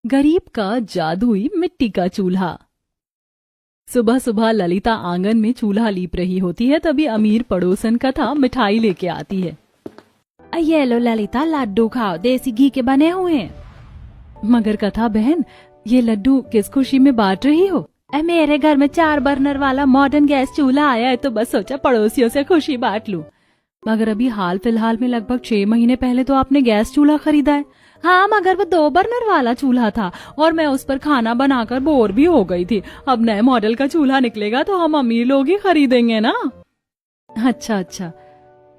गरीब का जादुई मिट्टी का चूल्हा। सुबह सुबह ललिता आंगन में चूल्हा लीप रही होती है, तभी अमीर पड़ोसन कथा मिठाई लेके आती है। ये लो ललिता, लड्डू खाओ, देसी घी के बने हुए हैं। मगर कथा बहन, ये लड्डू किस खुशी में बांट रही हो? मेरे घर में 4 बर्नर वाला मॉडर्न गैस चूल्हा आया है, तो बस सोचा पड़ोसियों से खुशी बांट लूं। मगर अभी हाल फिलहाल में लगभग 6 महीने पहले तो आपने गैस चूल्हा खरीदा है। हाँ, मगर वो 2 बर्नर वाला चूल्हा था और मैं उस पर खाना बनाकर बोर भी हो गई थी। अब नए मॉडल का चूल्हा निकलेगा तो हम अमीर लोग ही खरीदेंगे ना। अच्छा,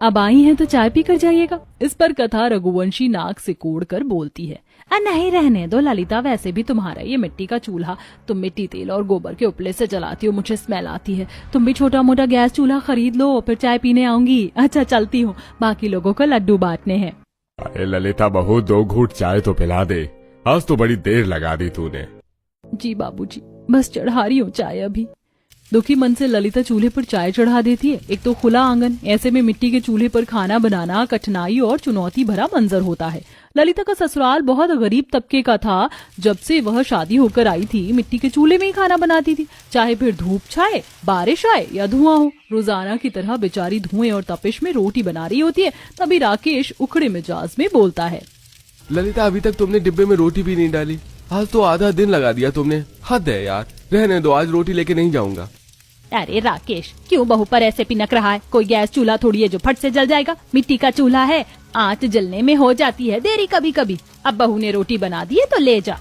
अब आई हैं तो चाय पी कर जाइएगा। इस पर कथा रघुवंशी नाक से कोड़कर बोलती है, नहीं रहने दो ललिता, वैसे भी तुम्हारा ये मिट्टी का चूल्हा, तुम मिट्टी, तेल और गोबर के उपले से जलाती हो, मुझे स्मेल आती है। तुम भी छोटा मोटा गैस चूल्हा खरीद लो, फिर चाय पीने आऊंगी। अच्छा चलती हूँ, बाकी लोगों को लड्डू बांटने हैं। अरे ललिता बहू, 2 घूंट चाय तो पिला दे, आज तो बड़ी देर लगा दी तूने। जी बाबूजी, बस चढ़ा रही हूँ चाय अभी। दुखी मन से ललिता चूल्हे पर चाय चढ़ा देती है। एक तो खुला आंगन, ऐसे में मिट्टी के चूल्हे पर खाना बनाना कठिनाई और चुनौती भरा मंजर होता है। ललिता का ससुराल बहुत गरीब तबके का था। जब से वह शादी होकर आई थी, मिट्टी के चूल्हे में ही खाना बनाती थी, चाहे फिर धूप छाए, बारिश आए या धुआं हो। रोजाना की तरह बेचारी धुएं और तपिश में रोटी बना रही होती है। तभी राकेश उखड़े मिजाज में बोलता है, ललिता अभी तक तुमने डिब्बे में रोटी भी नहीं डाली, आज तो आधा दिन लगा दिया तुमने, हद है यार। रहने दो, आज रोटी लेके नहीं जाऊंगा। अरे राकेश, क्यों बहू पर ऐसे पिनक रहा है? कोई गैस चूल्हा थोड़ी है जो फट से जल जाएगा, मिट्टी का चूल्हा है, आंच जलने में हो जाती है देरी कभी कभी। अब बहू ने रोटी बना दी है तो ले जा।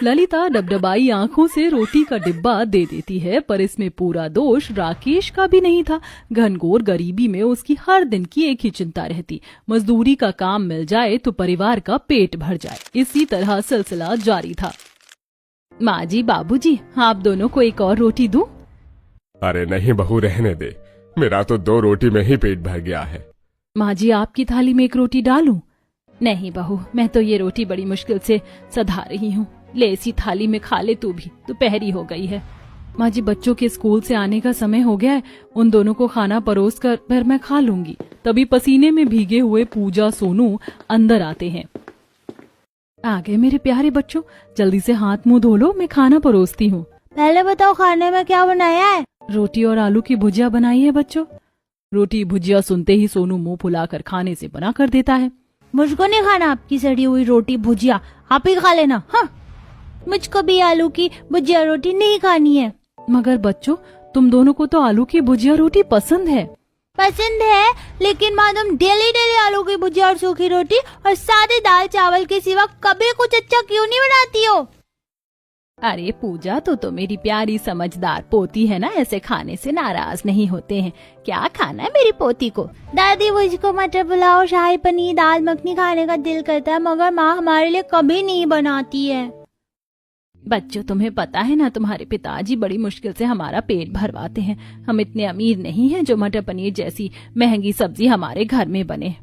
ललिता डबडबाई आंखों से रोटी का डिब्बा दे देती है, पर इसमें पूरा दोष राकेश का भी नहीं था। घनघोर गरीबी में उसकी हर दिन की एक ही चिंता रहती, मजदूरी का काम मिल जाए तो परिवार का पेट भर जाए। इसी तरह सिलसिला जारी था। माँ जी, बाबूजी, आप दोनों को एक और रोटी दूं? अरे नहीं बहू, रहने दे, मेरा तो 2 रोटी में ही पेट भर गया है। माँ जी, आपकी थाली में 1 रोटी डालूं? नहीं बहू, मैं तो ये रोटी बड़ी मुश्किल से सधा रही हूँ, ले इसी थाली में खा ले तू भी, दोपहरी हो गई है। माँ जी, बच्चों के स्कूल से आने का समय हो गया है, उन दोनों को खाना परोस कर फिर मैं खा लूंगी। तभी पसीने में भीगे हुए पूजा, सोनू अंदर आते हैं। आ गए मेरे प्यारे बच्चों, जल्दी से हाथ मुंह धो लो, मैं खाना परोसती हूँ। पहले बताओ खाने में क्या बनाया है? रोटी और आलू की भुजिया बनाई है बच्चों। रोटी भुजिया सुनते ही सोनू मुंह फुलाकर खाने से मना कर देता है। मुझको नहीं खाना आपकी सड़ी हुई रोटी भुजिया, आप ही खा लेना। हाँ, मुझको भी आलू की भुजिया रोटी नहीं खानी है। मगर बच्चों, तुम दोनों को तो आलू की भुजिया रोटी पसंद है। पसंद है, लेकिन माँ तुम डेली डेली आलू की भुजिया और सूखी रोटी और सादे दाल चावल के सिवा कभी कुछ अच्छा क्यों नहीं बनाती हो? अरे पूजा, तो मेरी प्यारी समझदार पोती है ना, ऐसे खाने से नाराज नहीं होते हैं। क्या खाना है मेरी पोती को? दादी, मुझको मटर पुलाव, शाही पनीर, दाल मखनी खाने का दिल करता है, मगर माँ हमारे लिए कभी नहीं बनाती है। बच्चों, तुम्हें पता है ना, तुम्हारे पिताजी बड़ी मुश्किल से हमारा पेट भरवाते हैं। हम इतने अमीर नहीं हैं जो मटर पनीर जैसी महंगी सब्जी हमारे घर में बने।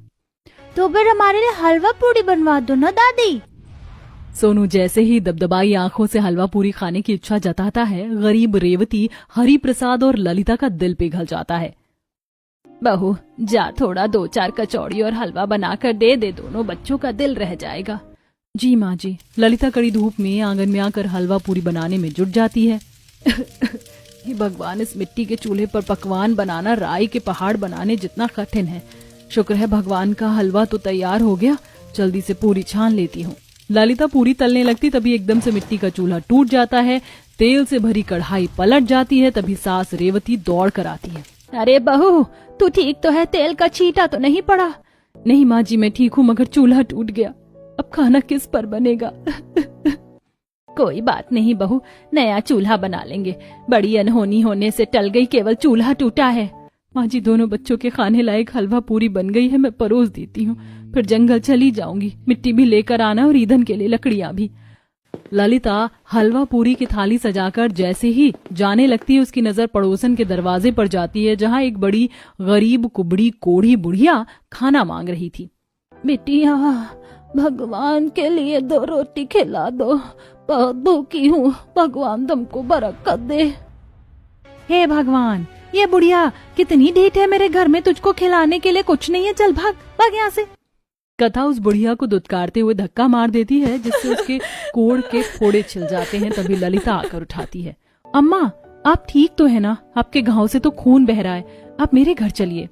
तो फिर हमारे लिए हलवा पूरी बनवा दो ना दादी। सोनू जैसे ही दबदबाई आंखों से हलवा पूरी खाने की इच्छा जताता है, गरीब रेवती, हरि प्रसाद और ललिता का दिल पिघल जाता है। बहू जा, थोड़ा 2-4 कचौड़ी और हलवा बनाकर दे दे, दोनों बच्चों का दिल रह जाएगा। जी माँ जी। ललिता कड़ी धूप में आंगन में आकर हलवा पूरी बनाने में जुट जाती है। हे भगवान, इस मिट्टी के चूल्हे पर पकवान बनाना राई के पहाड़ बनाने जितना कठिन है। शुक्र है भगवान का हलवा तो तैयार हो गया, जल्दी से पूरी छान लेती हूँ। ललिता पूरी तलने लगती, तभी एकदम से मिट्टी का चूल्हा टूट जाता है, तेल से भरी कढ़ाई पलट जाती है। तभी सास रेवती दौड़ कर आती है। अरे बहू, तू ठीक तो है? तेल का छींटा तो नहीं पड़ा? नहीं माँ जी, मैं ठीक हूँ, मगर चूल्हा टूट गया, अब खाना किस पर बनेगा? कोई बात नहीं बहू, नया चूल्हा बना लेंगे, बड़ी अनहोनी होने से टल गई, केवल चूल्हा टूटा है। माँ जी, दोनों बच्चों के खाने लायक हलवा पूरी बन गई है, मैं परोस देती हूँ, फिर जंगल चली जाऊंगी, मिट्टी भी लेकर आना और ईंधन के लिए लकड़ियां भी। ललिता हलवा पूरी की थाली सजाकर जैसे ही जाने लगती है, उसकी नजर पड़ोसन के दरवाजे पर जाती है, जहाँ एक बड़ी गरीब कुबड़ी कोढ़ी बुढ़िया खाना मांग रही थी। बेटिया, भगवान के लिए 2 रोटी खिला दो, बहुत भूखी हूँ, भगवान तुमको बरकत दे। हे भगवान, ये बुढ़िया कितनी ढीठ है, मेरे घर में तुझको खिलाने के लिए कुछ नहीं है, चल भाग भाग यहाँ से। कथा उस बुढ़िया को दुत्कारते हुए धक्का मार देती है, जिससे उसके कोड़ के फोड़े छिल जाते हैं। तभी ललिता आकर उठाती है। अम्मा, आप ठीक तो है ना? आपके घाव से तो खून बह रहा है, आप मेरे घर चलिए।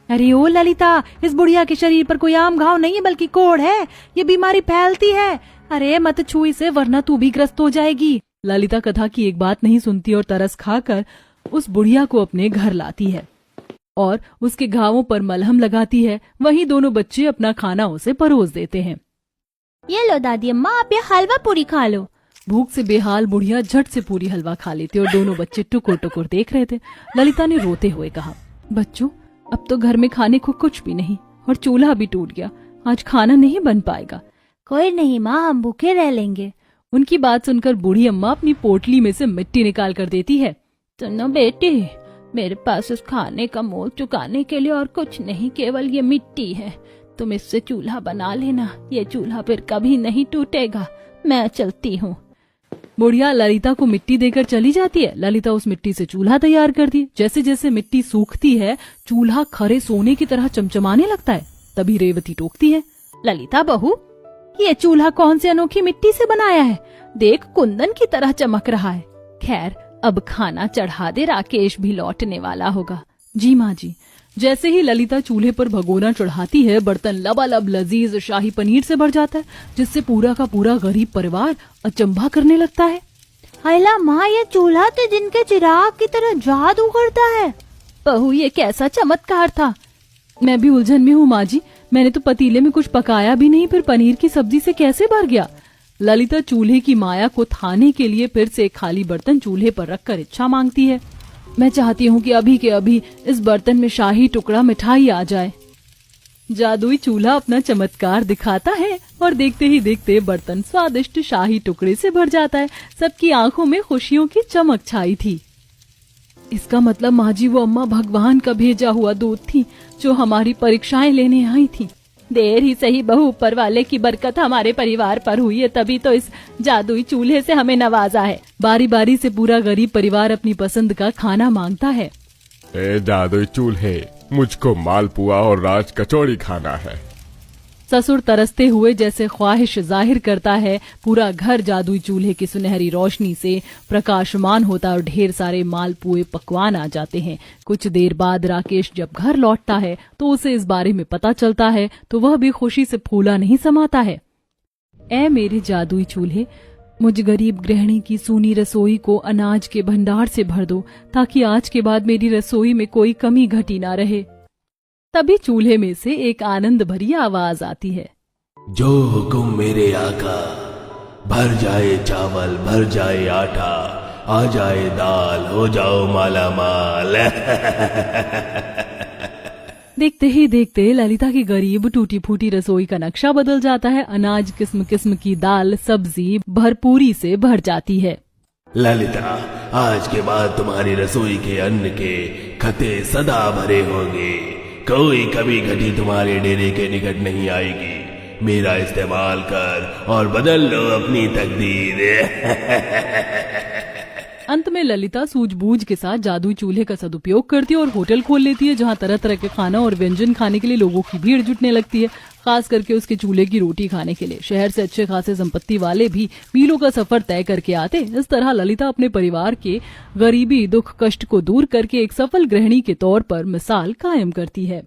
अरे ओ ललिता, इस बुढ़िया के शरीर पर कोई आम घाव नहीं है, बल्कि कोढ़ है। ये बीमारी फैलती है। अरे मत छू इसे, वरना तू भी ग्रस्त हो जाएगी। ललिता कथा की एक बात नहीं सुनती और तरस खाकर उस बुढ़िया को अपने घर लाती है और उसके घावों पर मलहम लगाती है। वहीं दोनों बच्चे अपना खाना उसे परोस देते हैं। ये लो दादी अम्मा, आप ये हलवा पूरी खा लो। भूख से बेहाल बुढ़िया झट से पूरी हलवा खा लेती और दोनों बच्चे टुकुर टुकुर देख रहे थे। ललिता ने रोते हुए कहा, बच्चों, अब तो घर में खाने को कुछ भी नहीं और चूल्हा भी टूट गया। आज खाना नहीं बन पाएगा। कोई नहीं माँ, हम भूखे रह लेंगे। उनकी बात सुनकर बूढ़ी अम्मा अपनी पोटली में से मिट्टी निकाल कर देती है। सुनो बेटी, मेरे पास उस खाने का मोल चुकाने के लिए और कुछ नहीं, केवल ये मिट्टी है। तुम इससे चूल्हा बना लेना, ये चूल्हा फिर कभी नहीं टूटेगा। मैं चलती हूँ। बुढ़िया ललिता को मिट्टी देकर चली जाती है। ललिता उस मिट्टी से चूल्हा तैयार करती है। जैसे जैसे मिट्टी सूखती है, चूल्हा खरे सोने की तरह चमचमाने लगता है। तभी रेवती टोकती है, ललिता बहू, ये चूल्हा कौन से अनोखी मिट्टी से बनाया है? देख, कुंदन की तरह चमक रहा है। खैर, अब खाना चढ़ा दे, राकेश भी लौटने वाला होगा। जी माँ जी। जैसे ही ललिता चूल्हे पर भगोना चढ़ाती है, बर्तन लबालब लजीज शाही पनीर से भर जाता है, जिससे पूरा का पूरा गरीब परिवार अचंभा करने लगता है। हायला माँ, ये चूल्हा तो दिन के चिराग की तरह जादू करता है। बहू, ये कैसा चमत्कार था? मैं भी उलझन में हूँ माँ जी। मैंने तो पतीले में कुछ पकाया भी नहीं, फिर पनीर की सब्जी से कैसे भर गया? ललिता चूल्हे की माया को थाने के लिए फिर से एक खाली बर्तन चूल्हे पर रखकर इच्छा मांगती है। मैं चाहती हूँ कि अभी के अभी इस बर्तन में शाही टुकड़ा मिठाई आ जाए। जादुई चूल्हा अपना चमत्कार दिखाता है और देखते ही देखते बर्तन स्वादिष्ट शाही टुकड़े से भर जाता है। सबकी आंखों में खुशियों की चमक छाई थी। इसका मतलब माँ जी, वो अम्मा भगवान का भेजा हुआ दूत थी जो हमारी परीक्षाएं लेने आई थी। देर ही सही बहू, ऊपर वाले की बरकत हमारे परिवार पर हुई है, तभी तो इस जादुई चूल्हे से हमें नवाजा है। बारी बारी से पूरा गरीब परिवार अपनी पसंद का खाना मांगता है। ए जादुई चूल्हे, मुझको मालपुआ और राज कचौड़ी खाना है। ससुर तरसते हुए जैसे ख्वाहिश जाहिर करता है। पूरा घर जादुई चूल्हे की सुनहरी रोशनी से प्रकाशमान होता और ढेर सारे मालपुए पकवान आ जाते हैं। कुछ देर बाद राकेश जब घर लौटता है तो उसे इस बारे में पता चलता है, तो वह भी खुशी से फूला नहीं समाता है। ऐ मेरे जादुई चूल्हे, मुझ गरीब गृहिणी की सूनी रसोई को अनाज के भंडार से भर दो, ताकि आज के बाद मेरी रसोई में कोई कमी घटी ना रहे। तभी चूल्हे में से एक आनंद भरी आवाज आती है, जो हुक्म मेरे आका, भर जाए चावल, भर जाए आटा, आ जाए दाल, हो जाओ माला माल। देखते ही देखते ललिता की गरीब टूटी फूटी रसोई का नक्शा बदल जाता है। अनाज किस्म किस्म की दाल सब्जी भरपूरी से भर जाती है। ललिता, आज के बाद तुम्हारी रसोई के अन्न के खते सदा भरे होंगे। कोई कभी घटी तुम्हारे डेरे के निकट नहीं आएगी। मेरा इस्तेमाल कर और बदल लो अपनी तकदीर। अंत में ललिता सूझबूझ के साथ जादुई चूल्हे का सदुपयोग करती है और होटल खोल लेती है, जहां तरह तरह के खाना और व्यंजन खाने के लिए लोगों की भीड़ जुटने लगती है, खास करके उसके चूल्हे की रोटी खाने के लिए। शहर से अच्छे खासे संपत्ति वाले भी मीलों का सफर तय करके आते। इस तरह ललिता अपने परिवार के गरीबी दुख कष्ट को दूर करके एक सफल गृहिणी के तौर पर मिसाल कायम करती है।